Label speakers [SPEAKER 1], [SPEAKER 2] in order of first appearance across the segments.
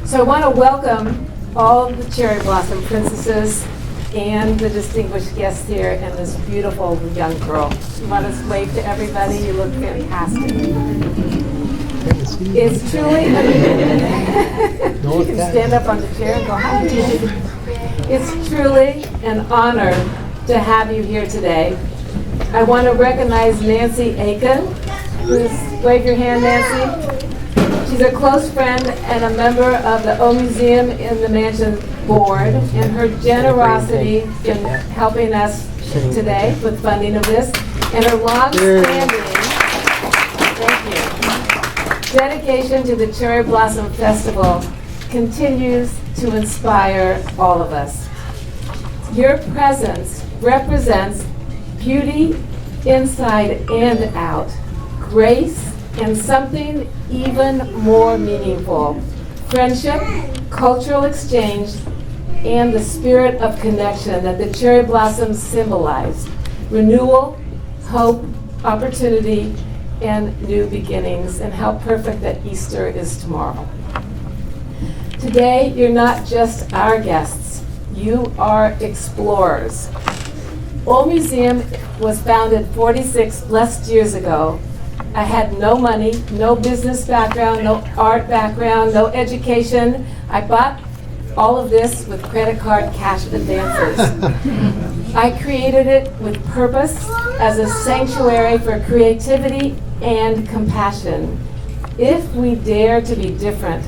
[SPEAKER 1] So I want to welcome all the Cherry Blossom princesses and the distinguished guests here and this beautiful young girl. Let us wave to everybody. You look fantastic. It's truly, you can stand up on the chair and go, hi. It's truly an honor to have you here today. I want to recognize Nancy Aiken, wave your hand, Nancy. She's a close friend and a member of the O Museum in the Mansion Board, and her generosity in helping us today with funding of this, and her long-standing dedication to the Cherry Blossom Festival continues to inspire all of us. Your presence represents beauty inside and out, grace, and something even more meaningful: friendship, cultural exchange, and the spirit of connection that the cherry blossoms symbolize: renewal, hope, opportunity, and new beginnings. And how perfect that Easter is tomorrow. Today, you're not just our guests, you are explorers. Old Museum was founded 46 blessed years ago. I had no money, no business background, no art background, no education. I bought all of this with credit card cash advances. I created it with purpose as a sanctuary for creativity and compassion. If we dare to be different,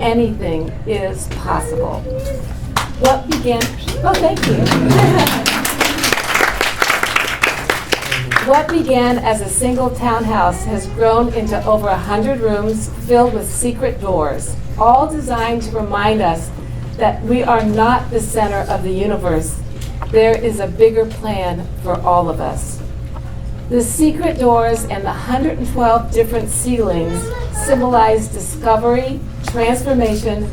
[SPEAKER 1] anything is possible. What began, thank you. What began as a single townhouse has grown into over 100 rooms filled with secret doors, all designed to remind us that we are not the center of the universe. There is a bigger plan for all of us. The secret doors and the 112 different ceilings symbolize discovery, transformation,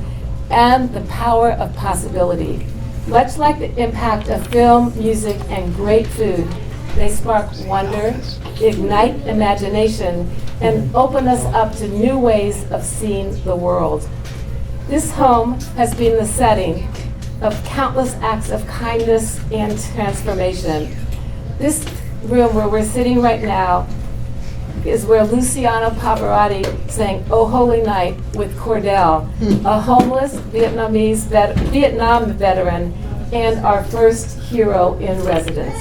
[SPEAKER 1] and the power of possibility. Much like the impact of film, music, and great food, they spark wonder, ignite imagination, and open us up to new ways of seeing the world. This home has been the setting of countless acts of kindness and transformation. This room where we're sitting right now is where Luciano Pavarotti sang "Oh Holy Night" with Cordell, a homeless Vietnam veteran and our first hero in residence.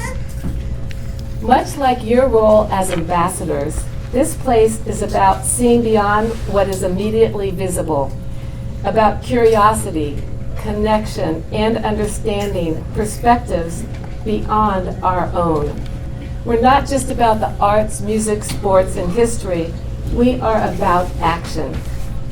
[SPEAKER 1] Much like your role as ambassadors, this place is about seeing beyond what is immediately visible, about curiosity, connection, and understanding perspectives beyond our own. We're not just about the arts, music, sports, and history. We are about action.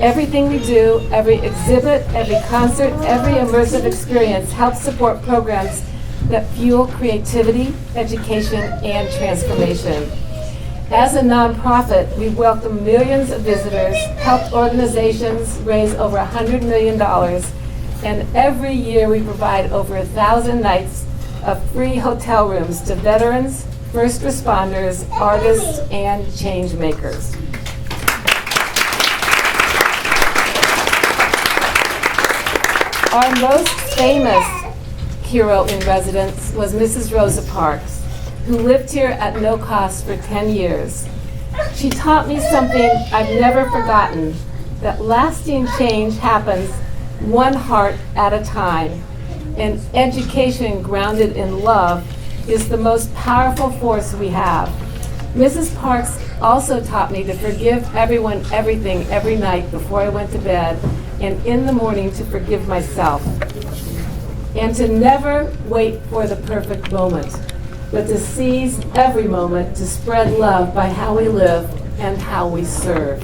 [SPEAKER 1] Everything we do, every exhibit, every concert, every immersive experience helps support programs that fuel creativity, education, and transformation. As a nonprofit, we welcome millions of visitors, helped organizations raise over $100 million, and every year we provide over 1,000 nights of free hotel rooms to veterans, first responders, artists, and change makers. Our most famous hero in residence was Mrs. Rosa Parks, who lived here at no cost for 10 years. She taught me something I've never forgotten, that lasting change happens one heart at a time, and education grounded in love is the most powerful force we have. Mrs. Parks also taught me to forgive everyone everything every night before I went to bed, and in the morning to forgive myself. And to never wait for the perfect moment, but to seize every moment to spread love by how we live and how we serve.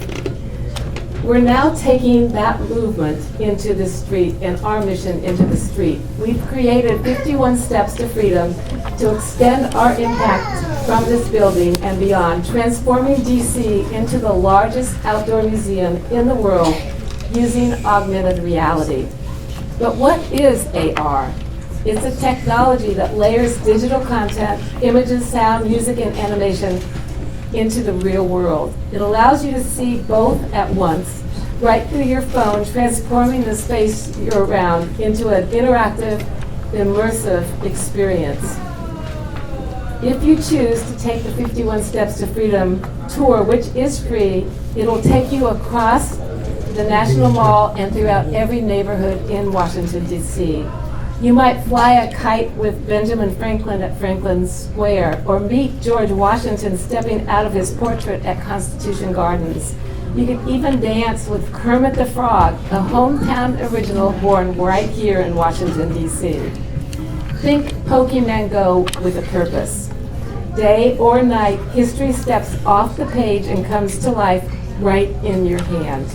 [SPEAKER 1] We're now taking that movement into the street and our mission into the street. We've created 51 Steps to Freedom to extend our impact from this building and beyond, transforming DC into the largest outdoor museum in the world using augmented reality. But what is AR? It's a technology that layers digital content, images, sound, music, and animation into the real world. It allows you to see both at once, right through your phone, transforming the space you're around into an interactive, immersive experience. If you choose to take the 51 Steps to Freedom tour, which is free, it'll take you across the National Mall and throughout every neighborhood in Washington, D.C. You might fly a kite with Benjamin Franklin at Franklin Square, or meet George Washington stepping out of his portrait at Constitution Gardens. You can even dance with Kermit the Frog, a hometown original born right here in Washington, D.C. Think Pokemon Go with a purpose. Day or night, history steps off the page and comes to life right in your hand.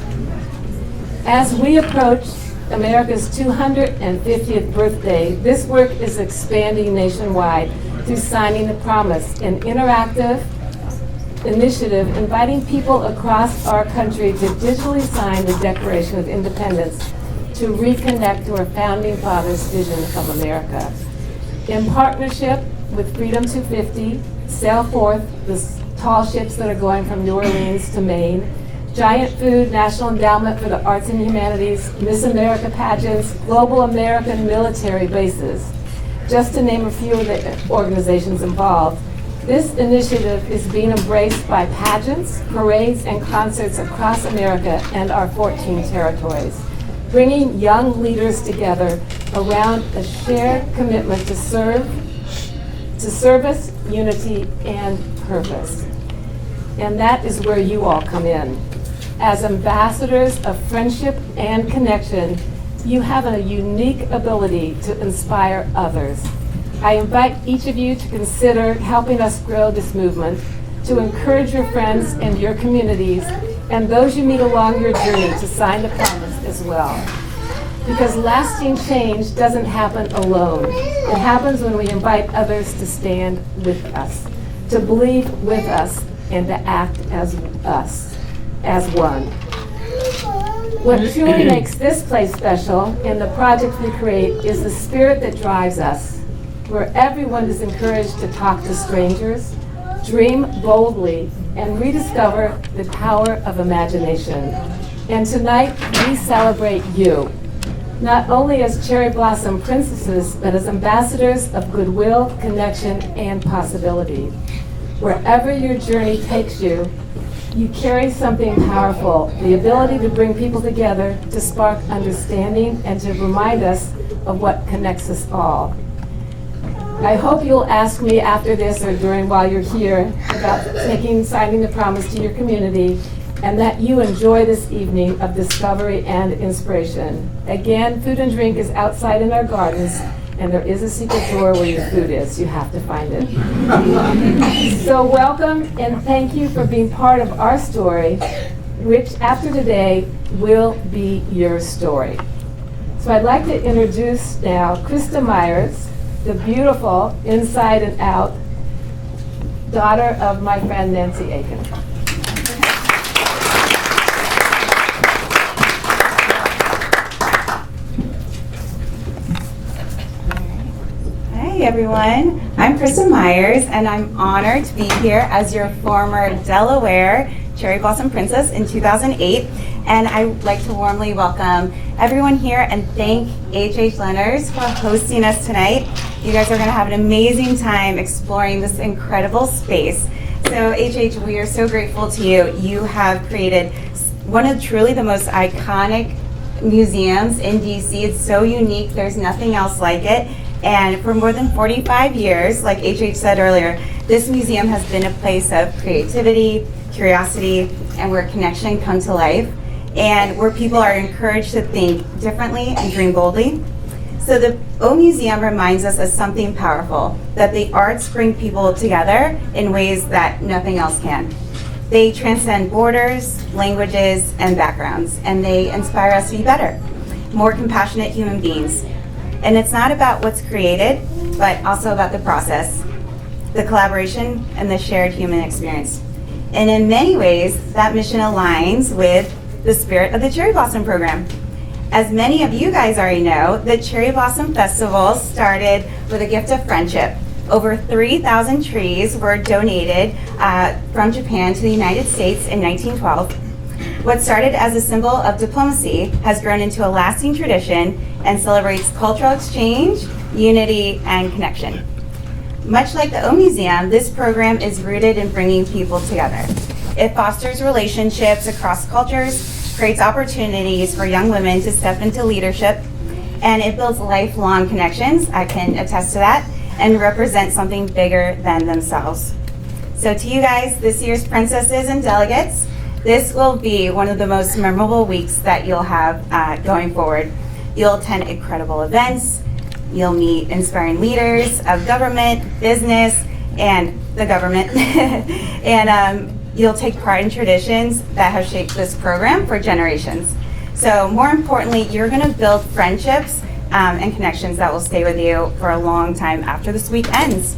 [SPEAKER 1] As we approach America's 250th birthday, this work is expanding nationwide through Signing the Promise, an interactive initiative inviting people across our country to digitally sign the Declaration of Independence to reconnect to our founding fathers' vision of America. In partnership with Freedom 250, Sail Forth, the tall ships that are going from New Orleans to Maine, Giant Food, National Endowment for the Arts and Humanities, Miss America pageants, Global American Military Bases, just to name a few of the organizations involved. This initiative is being embraced by pageants, parades, and concerts across America and our 14 territories, bringing young leaders together around a shared commitment to service, unity, and purpose. And that is where you all come in. As ambassadors of friendship and connection, you have a unique ability to inspire others. I invite each of you to consider helping us grow this movement, to encourage your friends and your communities, and those you meet along your journey to sign the promise as well. Because lasting change doesn't happen alone. It happens when we invite others to stand with us, to believe with us, and to act as us. As one. What truly makes this place special and the projects we create is the spirit that drives us, where everyone is encouraged to talk to strangers, dream boldly, and rediscover the power of imagination. And tonight, we celebrate you, not only as cherry blossom princesses, but as ambassadors of goodwill, connection, and possibility. Wherever your journey takes you, you carry something powerful, the ability to bring people together, to spark understanding, and to remind us of what connects us all. I hope you'll ask me after this or while you're here about signing the promise to your community, and that you enjoy this evening of discovery and inspiration. Again, food and drink is outside in our gardens, and there is a secret door where your food is. You have to find it. So welcome and thank you for being part of our story, which after today will be your story. So I'd like to introduce now Krista Myers, the beautiful inside and out daughter of my friend Nancy Aiken.
[SPEAKER 2] Hey everyone, I'm Krista Myers, and I'm honored to be here as your former Delaware Cherry Blossom Princess in 2008. And I would like to warmly welcome everyone here and thank H.H. Leonard's for hosting us tonight. You guys are going to have an amazing time exploring this incredible space. So H.H., we are so grateful to you. You have created one of truly the most iconic museums in DC. It's so unique, there's nothing else like it. And for more than 45 years, like H.H. said earlier, this museum has been a place of creativity, curiosity, and where connection comes to life, and where people are encouraged to think differently and dream boldly. So the O Museum reminds us of something powerful, that the arts bring people together in ways that nothing else can. They transcend borders, languages, and backgrounds, and they inspire us to be better, more compassionate human beings. And it's not about what's created, but also about the process, the collaboration, and the shared human experience. And in many ways, that mission aligns with the spirit of the Cherry Blossom Program. As many of you guys already know, the Cherry Blossom Festival started with a gift of friendship. Over 3,000 trees were donated from Japan to the United States in 1912. What started as a symbol of diplomacy has grown into a lasting tradition and celebrates cultural exchange, unity, and connection. Much like the O Museum, this program is rooted in bringing people together. It fosters relationships across cultures, creates opportunities for young women to step into leadership, and it builds lifelong connections, I can attest to that, and represent something bigger than themselves. So to you guys, this year's princesses and delegates, this will be one of the most memorable weeks that you'll have going forward. You'll attend incredible events, you'll meet inspiring leaders of government, business, and the government, and you'll take part in traditions that have shaped this program for generations. So more importantly, you're gonna build friendships and connections that will stay with you for a long time after this week ends.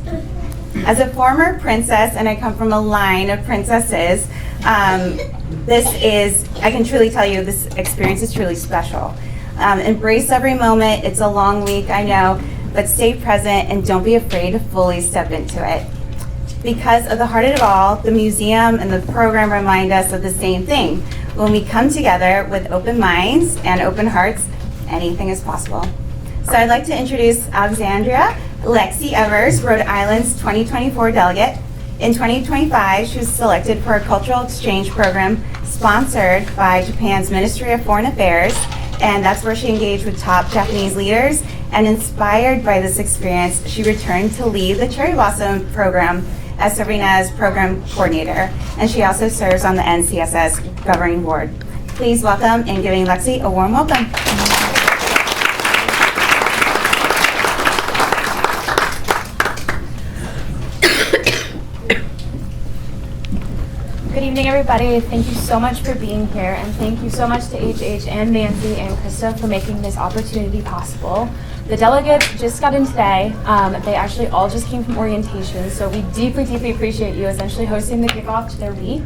[SPEAKER 2] As a former princess, and I come from a line of princesses, I can truly tell you, this experience is truly special. Embrace every moment. It's a long week, I know, but stay present and don't be afraid to fully step into it. Because of the heart of it all, the museum and the program remind us of the same thing. When we come together with open minds and open hearts, anything is possible. So I'd like to introduce Alexandria Lexi Evers, Rhode Island's 2024 delegate. In 2025, she was selected for a cultural exchange program sponsored by Japan's Ministry of Foreign Affairs, and that's where she engaged with top Japanese leaders. And inspired by this experience, she returned to lead the Cherry Blossom program as serving as program coordinator, and she also serves on the NCSS governing board. Please welcome and giving Lexi a warm welcome.
[SPEAKER 3] Good evening, everybody. Thank you so much for being here, and thank you so much to HH and Nancy and Krista for making this opportunity possible. The delegates just got in today. They actually all just came from orientation, so we deeply, deeply appreciate you essentially hosting the kickoff to their week.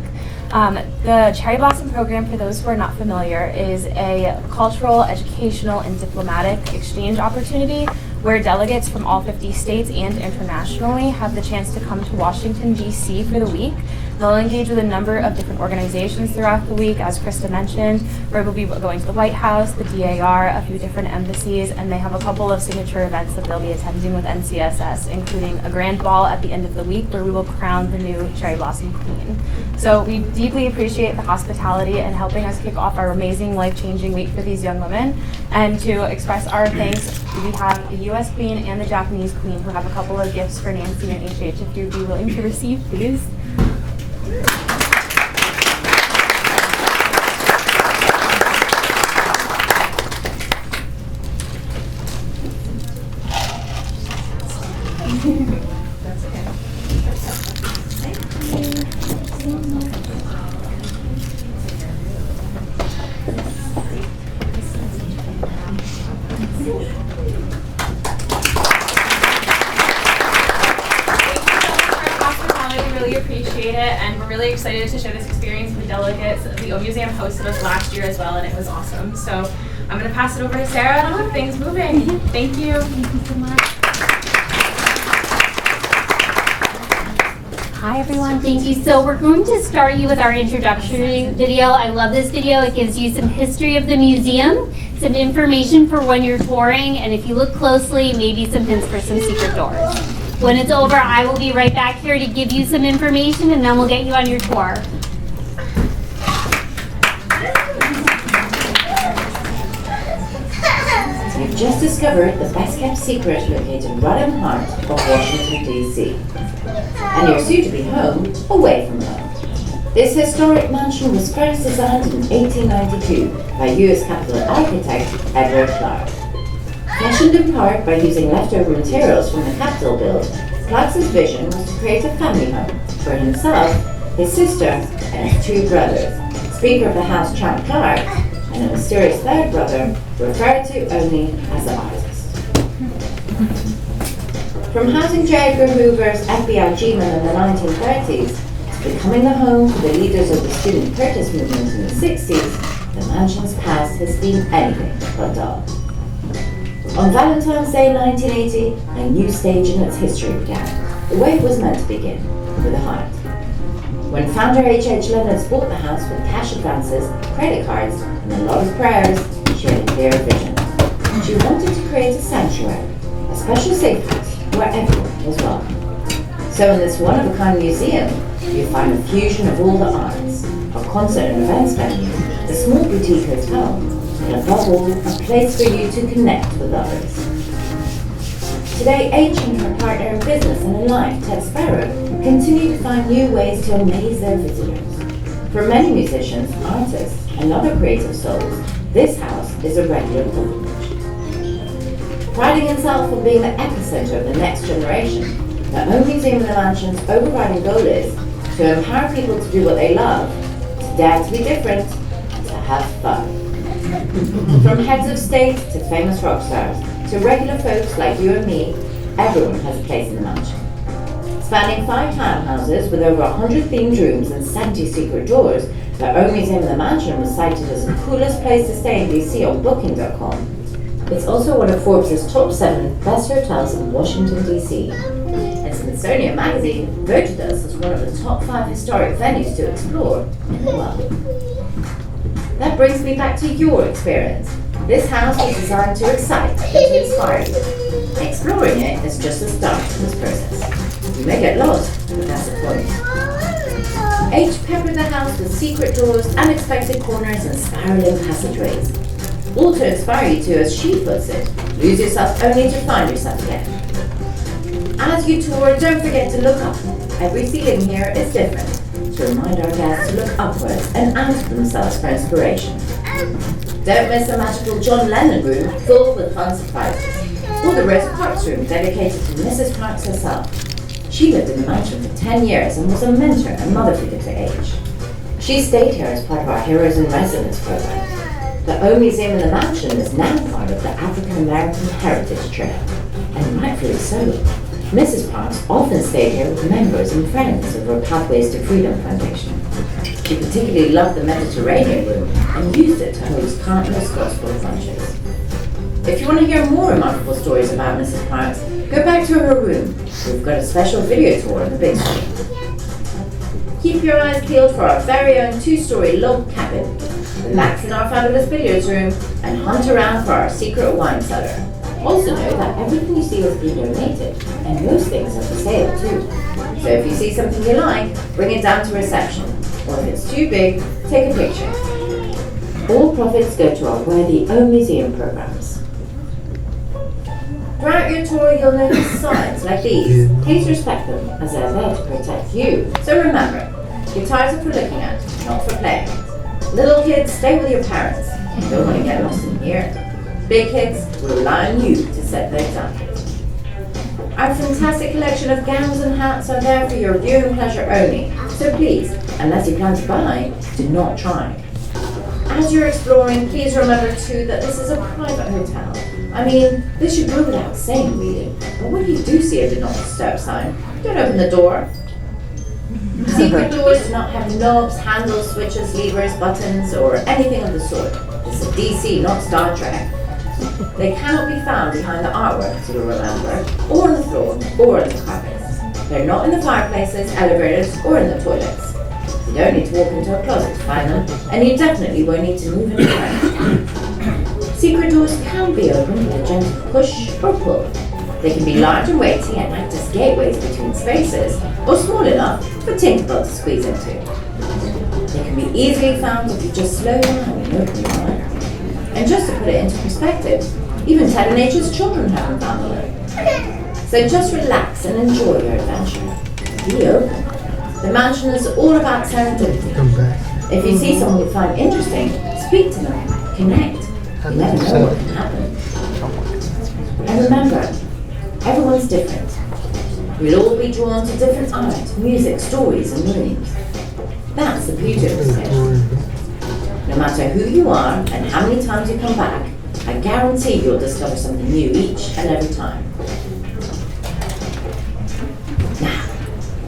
[SPEAKER 3] The Cherry Blossom program, for those who are not familiar, is a cultural, educational, and diplomatic exchange opportunity where delegates from all 50 states and internationally have the chance to come to Washington, D.C. for the week. They'll engage with a number of different organizations throughout the week, as Krista mentioned, where we'll be going to the White House, the DAR, a few different embassies, and they have a couple of signature events that they'll be attending with NCSS, including a grand ball at the end of the week where we will crown the new Cherry Blossom Queen. So we deeply appreciate the hospitality and helping us kick off our amazing, life-changing week for these young women. And to express our thanks, we have the U.S. Queen and the Japanese Queen who have a couple of gifts for Nancy and HH if you'd be willing to receive, please.
[SPEAKER 4] And we're really excited to share this experience with the delegates. The O Museum hosted us last year as well, and it was awesome. So I'm going to pass it over to Sarah to keep things moving. Thank you. Thank you so much.
[SPEAKER 5] Hi everyone, thank you. So we're going to start you with our introductory video. I love this video. It gives you some history of the museum, some information for when you're touring, and if you look closely, maybe some hints for some secret doors. When it's over, I will be right back here to give you some information, and then we'll get you on your tour.
[SPEAKER 6] You've just discovered the best-kept secret located right in the heart of Washington, D.C. And your soon-to-be home away from home. This historic mansion was first designed in 1892 by U.S. Capitol architect Edward Clark. Fashioned in part by using leftover materials from the Capitol build, Clark's vision was to create a family home for himself, his sister, and his two brothers, Speaker of the House Champ Clark, and a mysterious third brother referred to only as the artist. From housing J. Edgar Hoover's FBI G-men in the 1930s to becoming the home for the leaders of the student protest movement in the 60s, the mansion's past has been anything but dull. On Valentine's Day 1980, a new stage in its history began, the way it was meant to begin, with a heart. When founder H.H. Leonard bought the house with cash advances, credit cards, and a lot of prayers, she had a clear vision. She wanted to create a sanctuary, a special safe house where everyone was welcome. So in this one-of-a-kind museum, you find a fusion of all the arts, a concert and events venue, a small boutique hotel, and above all, a place for you to connect with others. Today, H and her partner in business and in life, Ted Sparrow, continue to find new ways to amaze their visitors. For many musicians, artists, and other creative souls, this house is a regular pilgrimage. Priding himself on being the epicenter of the next generation, the home museum in the mansion's overriding goal is to empower people to do what they love, to dare to be different, to have fun. From heads of state to famous rock stars, to regular folks like you and me, everyone has a place in the mansion. Spanning 5 townhouses with over 100 themed rooms and 70 secret doors, the home museum in the mansion was cited as the coolest place to stay in DC on Booking.com. It's also one of Forbes' top 7 best hotels in Washington, D.C. And Smithsonian Magazine voted us as one of the top 5 historic venues to explore in the world. That brings me back to your experience. This house was designed to excite and to inspire you. Exploring it is just the start of this process. You may get lost, but that's the point. H peppered the house with secret doors, unexpected corners, and spiraling passageways. All to inspire you to, as she puts it, lose yourself only to find yourself again. As you tour, don't forget to look up. Every ceiling here is different, to remind our guests to look upwards and ask themselves for inspiration. Don't miss the magical John Lennon room full with fun surprises, or the Rosa Parks room dedicated to Mrs. Parks herself. She lived in the mansion for 10 years and was a mentor and mother figure to H. She stayed here as part of our Heroes in Residence program. The O Museum in the mansion is now part of the African American Heritage Trail, and rightfully so. Mrs. Parks often stayed here with members and friends of her Pathways to Freedom Foundation. She particularly loved the Mediterranean room and used it to host countless gospel lunches. If you want to hear more remarkable stories about Mrs. Parks, go back to her room. We've got a special video tour on the big screen. Keep your eyes peeled for our very own 2-story log cabin. Relax in our fabulous billiards room and hunt around for our secret wine cellar. Also know that everything you see is being donated, and most things are for sale too. So if you see something you like, bring it down to reception. Or if it's too big, take a picture. All profits go to our worthy O Museum programs. Throughout your tour, you'll notice signs like these. Please respect them, as they're there to protect you. So remember, guitars are for looking at, not for playing. Little kids, stay with your parents. You don't want to get lost in here. Big kids, we rely on you to set the example. Our fantastic collection of gowns and hats are there for your viewing pleasure only. So please, unless you plan to buy, do not try. As you're exploring, please remember too that this is a private hotel. I mean, this should go without saying really, but when you do see a do not disturb sign, don't open the door. Secret doors do not have knobs, handles, switches, levers, buttons, or anything of the sort. This is DC, not Star Trek. They cannot be found behind the artwork, so you'll remember, or on the floor, or on the carpets. They're not in the fireplaces, elevators, or in the toilets. You don't need to walk into a closet to find them, and you definitely won't need to move anywhere. Secret doors can be opened with a gentle push or pull. They can be large and weighty and act as gateways between spaces, or small enough for Tinkerbell to squeeze into. They can be easily found if you just slow down and open your eye. And just to put it into perspective, even Ted and H's children haven't found the way. So just relax and enjoy your adventure. Be open. The mansion is all about serendipity. If you see someone you find interesting, speak to them, connect. You never know what can happen. And remember, everyone's different. We'll all be drawn to different art, music, stories, and rooms. That's the beauty of this place. No matter who you are and how many times you come back, I guarantee you'll discover something new each and every time. Now,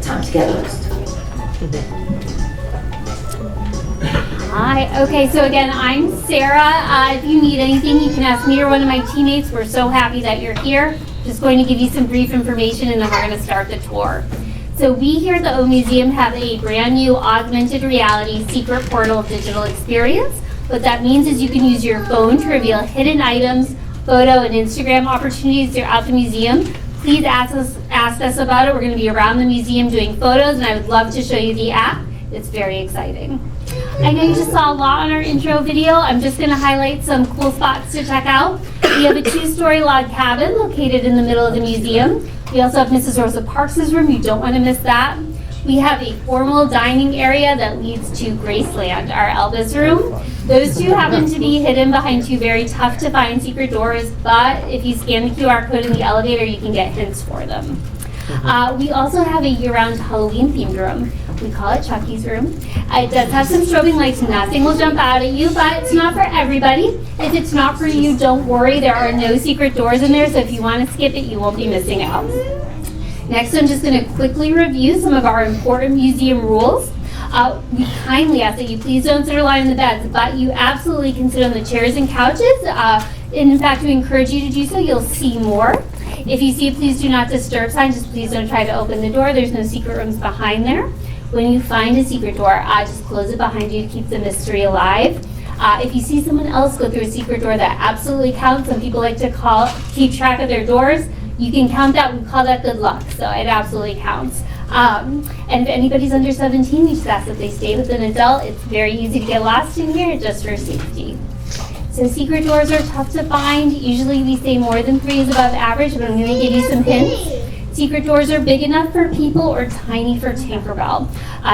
[SPEAKER 6] time to get lost.
[SPEAKER 5] Hi. Okay, so again, I'm Sarah. If you need anything, you can ask me or one of my teammates. We're so happy that you're here. Just going to give you some brief information and then we're going to start the tour. So we here at the O Museum have a brand new augmented reality secret portal digital experience. What that means is you can use your phone to reveal hidden items, photo and Instagram opportunities throughout the museum. Please ask us about it. We're going to be around the museum doing photos, and I would love to show you the app. It's very exciting. I know you just saw a lot on our intro video. I'm just going to highlight some cool spots to check out. We have a 2-story log cabin located in the middle of the museum. We also have Mrs. Rosa Parks' room. You don't want to miss that. We have a formal dining area that leads to Graceland, our Elvis room. Those two happen to be hidden behind 2 very tough to find secret doors, but if you scan the QR code in the elevator, you can get hints for them. We also have a year-round Halloween themed room. We call it Chucky's room. It does have some strobing lights. Nothing will jump out at you, but it's not for everybody. If it's not for you, don't worry. There are no secret doors in there, so if you want to skip it, you won't be missing out. Next, I'm just going to quickly review some of our important museum rules. We kindly ask that you please don't sit or lie on the beds, but you absolutely can sit on the chairs and couches. And in fact, we encourage you to do so. You'll see more. If you see a please do not disturb sign, just please don't try to open the door. There's no secret rooms behind there. When you find a secret door, just close it behind you to keep the mystery alive. If you see someone else go through a secret door, that absolutely counts. Some people like to keep track of their doors. You can count that. We call that good luck, so it absolutely counts. And if anybody's under 17, we just ask that they stay with an adult. It's very easy to get lost in here, just for safety. So secret doors are tough to find. Usually we say more than 3 is above average, but I'm going to give you some hints. Secret doors are big enough for people or tiny for Tinkerbell.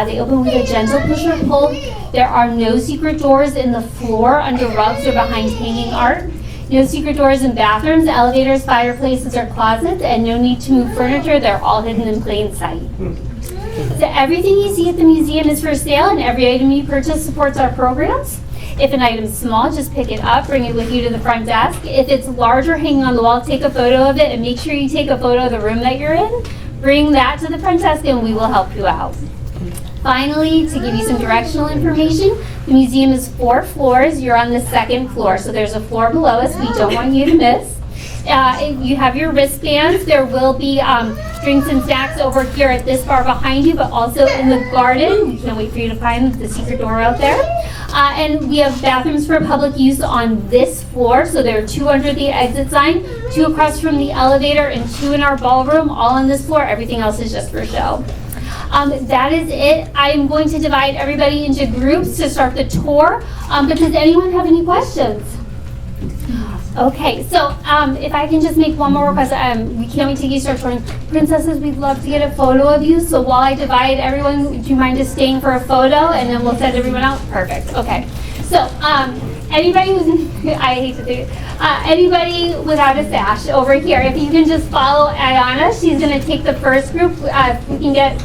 [SPEAKER 5] They open with a gentle push or pull. There are no secret doors in the floor, under rugs, or behind hanging art. No secret doors in bathrooms, elevators, fireplaces, or closets, and no need to move furniture. They're all hidden in plain sight. So everything you see at the museum is for sale, and every item you purchase supports our programs. If an item's small, just pick it up, bring it with you to the front desk. If it's larger, hanging on the wall, take a photo of it, and make sure you take a photo of the room that you're in. Bring that to the front desk, and we will help you out. Finally, to give you some directional information, the museum is 4 floors. You're on the 2nd floor, so there's a floor below us we don't want you to miss. If you have your wristbands, there will be drinks and snacks over here at this bar behind you, but also in the garden. We can't wait for you to find the secret door out there. And we have bathrooms for public use on this floor, so there are 2 under the exit sign, 2 across from the elevator, and 2 in our ballroom, all on this floor. Everything else is just for show. That is it. I'm going to divide everybody into groups to start the tour. But does anyone have any questions? Okay, so if I can just make one more request, we can't wait till you start touring. Princesses, we'd love to get a photo of you. So while I divide everyone, would you mind just staying for a photo, and then we'll send everyone out? Perfect. Okay. So anybody who's, I hate to do it, anybody without a sash over here, if you can just follow Ayana, she's going to take the first group. If we can get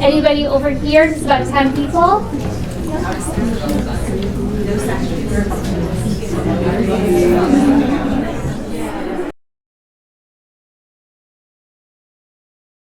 [SPEAKER 5] anybody over here, just about 10 people.